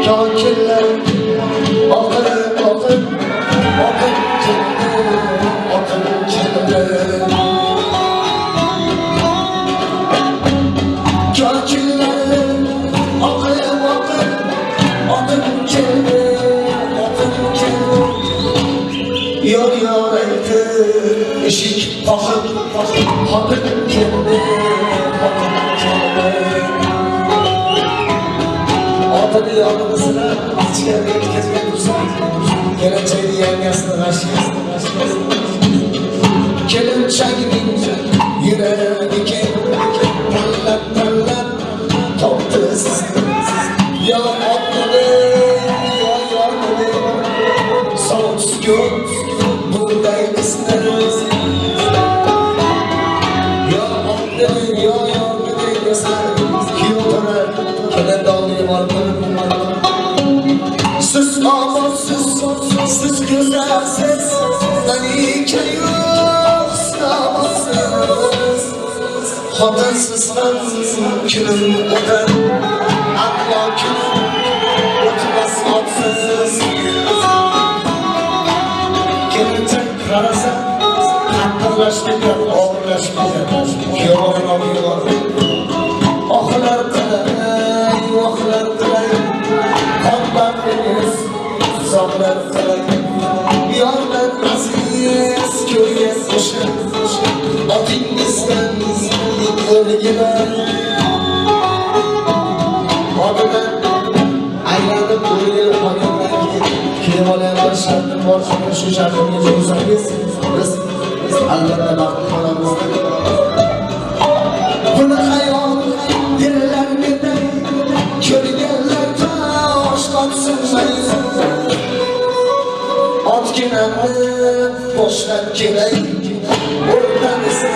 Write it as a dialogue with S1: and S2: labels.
S1: Kakiller Akın akın Akın keldi Akın keldi Kakiller Akın akın Akın keldi Akın keldi Yar yar etti Eşik bakıp Akın keldi Akın keldi Atını yanımızına içeride kezmek dursun. Geleceğini yengesine aşkı. Kelepçenin yüreği ki Parlat parlat toptuz. Ya atını ya yanını Soğutsuz gün buradaymışsın. Ya atını ya yanını Kiyotara kele dağlayım arkanı Siz amansız, siz güzelsiz Melike yok, amansız Hatırsız ben külüm öder Akla külüm Oturmaz atsız Gelin tekrarasa Hakkılaşmayacak, ağırlaşmayacak Yoğun alıyorlar Ahlar kılay, ahlar kılay Kallar deniz, uzaklar kılay Yarlar aziz, köye koşar Adinizden örgüler Adına aylanıp böyle hanımlar ki Kelimeler şartın borçunu şu şartın geçiyorsak biz Allah'la baktık aramızda Bunu hayal yerlerinde Körgeller taş katsın At genelde boşver geley Oradan ise